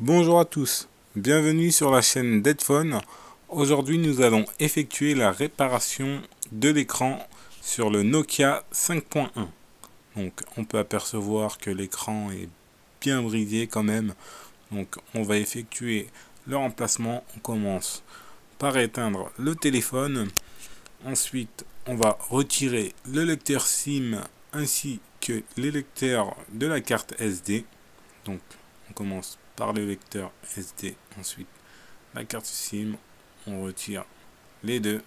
Bonjour à tous, bienvenue sur la chaîne d'Edphone. Aujourd'hui nous allons effectuer la réparation de l'écran sur le Nokia 5.1. Donc on peut apercevoir que l'écran est bien brisé quand même. Donc on va effectuer le remplacement. On commence par éteindre le téléphone. Ensuite on va retirer le lecteur SIM ainsi que les lecteurs de la carte SD. Donc on commence par le lecteur SD, ensuite la carte SIM, on retire les deux.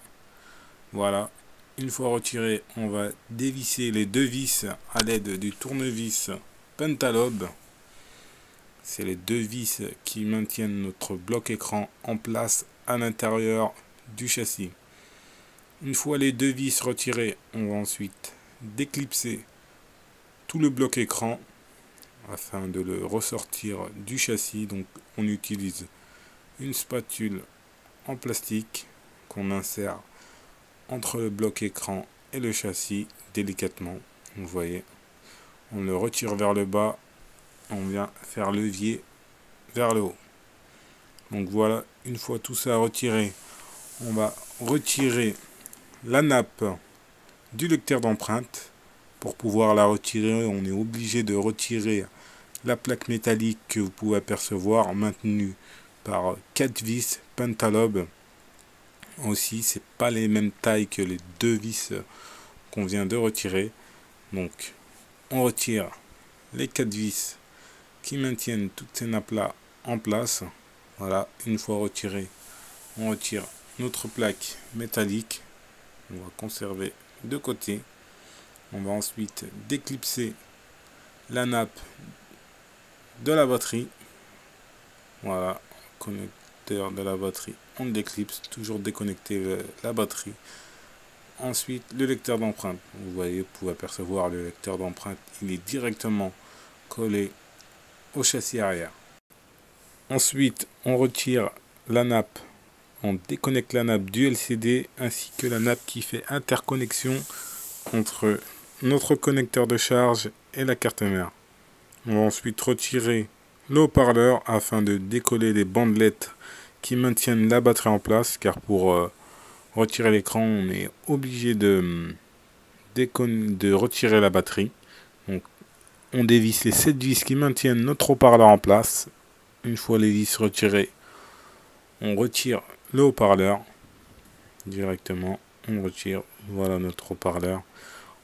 Voilà, une fois retiré, on va dévisser les deux vis à l'aide du tournevis Pentalobe. C'est les deux vis qui maintiennent notre bloc écran en place à l'intérieur du châssis. Une fois les deux vis retirées, on va ensuite déclipser tout le bloc écran afin de le ressortir du châssis. Donc on utilise une spatule en plastique qu'on insère entre le bloc écran et le châssis délicatement. Vous voyez, on le retire vers le bas, on vient faire levier vers le haut. Donc voilà, une fois tout ça retiré, on va retirer la nappe du lecteur d'empreinte. Pour pouvoir la retirer, on est obligé de retirer la plaque métallique que vous pouvez apercevoir, maintenue par 4 vis Pentalobe. Aussi, c'est pas les mêmes tailles que les deux vis qu'on vient de retirer. Donc, on retire les 4 vis qui maintiennent toutes ces nappes-là en place. Voilà, une fois retiré, on retire notre plaque métallique. On va conserver de côté. On va ensuite déclipser la nappe de la batterie. Voilà, connecteur de la batterie, on déclipse, toujours déconnecter la batterie. Ensuite, le lecteur d'empreinte. Vous voyez, vous pouvez apercevoir le lecteur d'empreinte, il est directement collé au châssis arrière. Ensuite, on retire la nappe, on déconnecte la nappe du LCD ainsi que la nappe qui fait interconnexion entre notre connecteur de charge et la carte mère. On va ensuite retirer le haut-parleur afin de décoller les bandelettes qui maintiennent la batterie en place, car pour retirer l'écran on est obligé de retirer la batterie. Donc on dévisse les 7 vis qui maintiennent notre haut-parleur en place. Une fois les vis retirées, on retire le haut-parleur directement, on retire, voilà notre haut-parleur.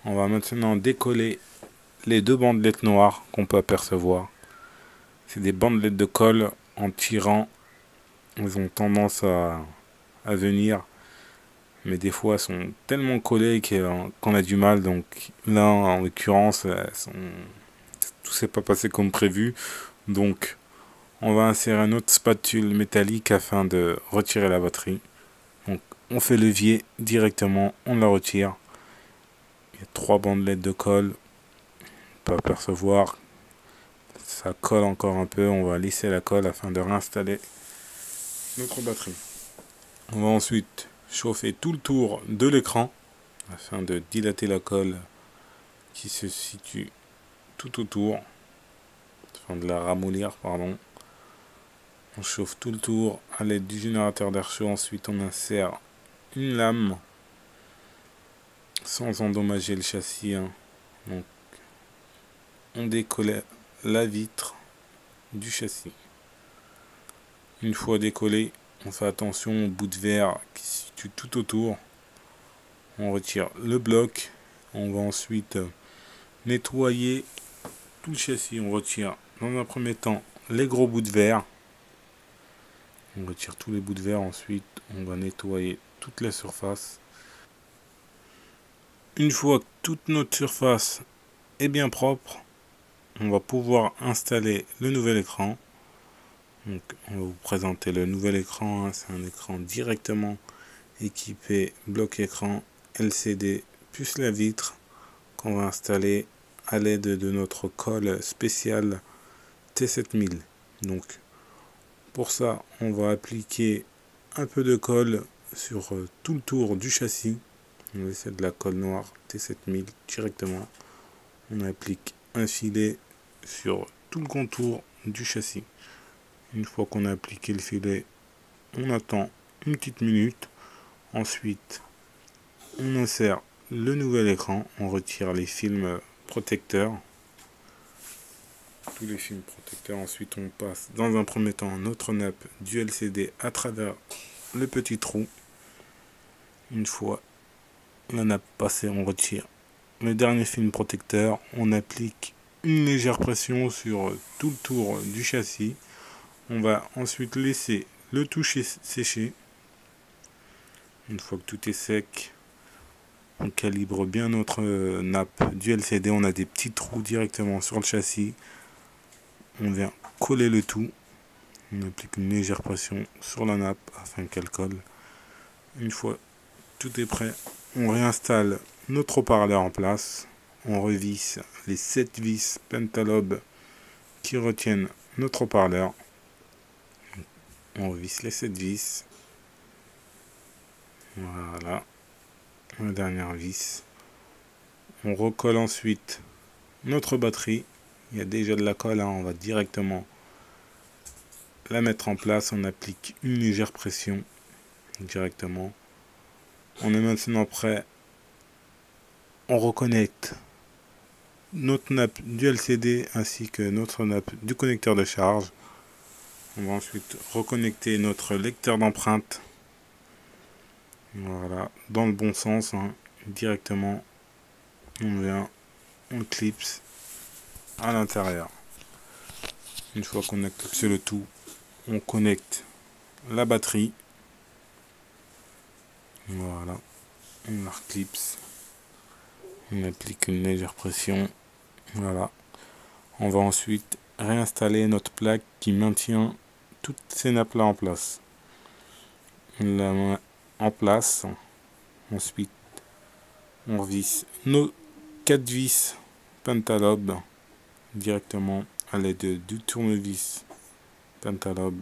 On va maintenant décoller les deux bandelettes noires qu'on peut apercevoir. C'est des bandelettes de colle. En tirant, elles ont tendance à venir, mais des fois elles sont tellement collées qu'on a du mal. Donc là en l'occurrence tout s'est pas passé comme prévu, donc on va insérer une autre spatule métallique afin de retirer la batterie. Donc on fait levier directement, on la retire. Il y a 3 bandelettes de colle, on peut apercevoir ça colle encore un peu. On va lisser la colle afin de réinstaller notre batterie. On va ensuite chauffer tout le tour de l'écran afin de dilater la colle qui se situe tout autour, afin de la ramollir, pardon. On chauffe tout le tour à l'aide du générateur d'air chaud. Ensuite on insère une lame sans endommager le châssis, hein. Donc on décolle la vitre du châssis. Une fois décollé, on fait attention au bout de verre qui se situe tout autour. On retire le bloc. On va ensuite nettoyer tout le châssis. On retire dans un premier temps les gros bouts de verre. On retire tous les bouts de verre. Ensuite, on va nettoyer toute la surface. Une fois que toute notre surface est bien propre, on va pouvoir installer le nouvel écran. Donc, on va vous présenter le nouvel écran, hein. C'est un écran directement équipé bloc écran LCD plus la vitre qu'on va installer à l'aide de notre colle spéciale T7000. Donc pour ça on va appliquer un peu de colle sur tout le tour du châssis. On essaie de la colle noire T7000 directement. On applique un filet sur tout le contour du châssis. Une fois qu'on a appliqué le filet, on attend une petite minute. Ensuite, on insère le nouvel écran, on retire les films protecteurs. Tous les films protecteurs. Ensuite, on passe dans un premier temps notre nappe du LCD à travers le petit trou. Une fois la nappe passée, on retire le dernier film protecteur. On applique une légère pression sur tout le tour du châssis. On va ensuite laisser le toucher sécher. Une fois que tout est sec, on calibre bien notre nappe du LCD. On a des petits trous directement sur le châssis. On vient coller le tout. On applique une légère pression sur la nappe afin qu'elle colle. Une fois tout est prêt, on réinstalle notre haut-parleur en place. On revisse les 7 vis Pentalobe qui retiennent notre haut-parleur. On revisse les 7 vis. Voilà. La dernière vis. On recolle ensuite notre batterie. Il y a déjà de la colle, hein. On va directement la mettre en place. On applique une légère pression directement. On est maintenant prêt. On reconnecte notre nappe du LCD ainsi que notre nappe du connecteur de charge. On va ensuite reconnecter notre lecteur d'empreintes. Voilà, dans le bon sens, hein. Directement. On vient, on clipse à l'intérieur. Une fois qu'on a clipsé le tout, on connecte la batterie. Voilà, on la reclipse. On applique une légère pression. Voilà. On va ensuite réinstaller notre plaque qui maintient toutes ces nappes là en place. On la met en place. Ensuite, on revisse nos 4 vis Pentalobe directement à l'aide du tournevis Pentalobe.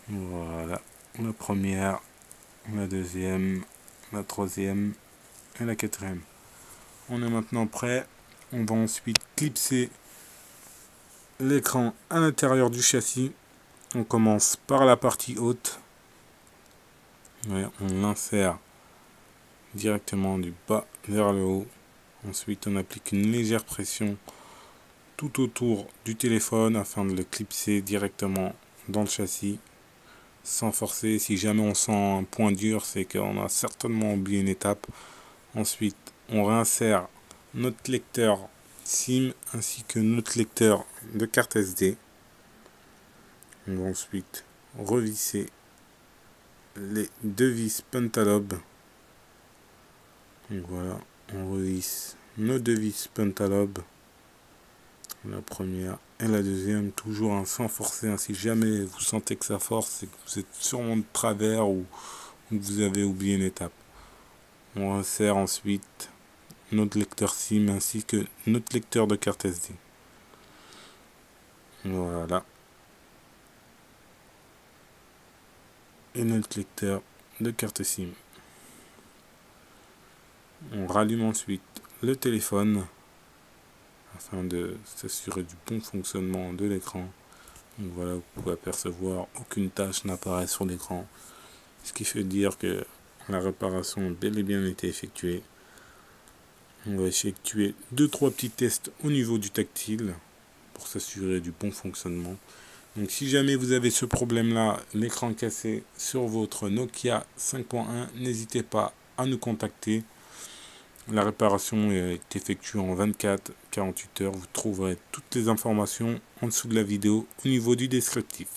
Voilà, la première, la deuxième, la troisième et la quatrième. On est maintenant prêt. On va ensuite clipser l'écran à l'intérieur du châssis. On commence par la partie haute. Ouais, on l'insère directement du bas vers le haut. Ensuite, on applique une légère pression tout autour du téléphone afin de le clipser directement dans le châssis sans forcer. Si jamais on sent un point dur, c'est qu'on a certainement oublié une étape. Ensuite, on réinsère notre lecteur SIM ainsi que notre lecteur de carte SD. On va ensuite revisser les 2 vis Pentalobe. Donc voilà, on revisse nos 2 vis Pentalobe. La première et la deuxième, toujours sans forcer. Hein. Si jamais vous sentez que ça force, c'est que vous êtes sûrement de travers ou que vous avez oublié une étape. On insère ensuite notre lecteur SIM ainsi que notre lecteur de carte SD. Voilà. Et notre lecteur de carte SIM. On rallume ensuite le téléphone afin de s'assurer du bon fonctionnement de l'écran. Donc voilà, vous pouvez apercevoir aucune tâche n'apparaît sur l'écran, ce qui fait dire que la réparation a bel et bien été effectuée. On va effectuer 2-3 petits tests au niveau du tactile pour s'assurer du bon fonctionnement. Donc si jamais vous avez ce problème là, l'écran cassé sur votre Nokia 5.1, n'hésitez pas à nous contacter. La réparation est effectuée en 24-48 heures. Vous trouverez toutes les informations en dessous de la vidéo au niveau du descriptif.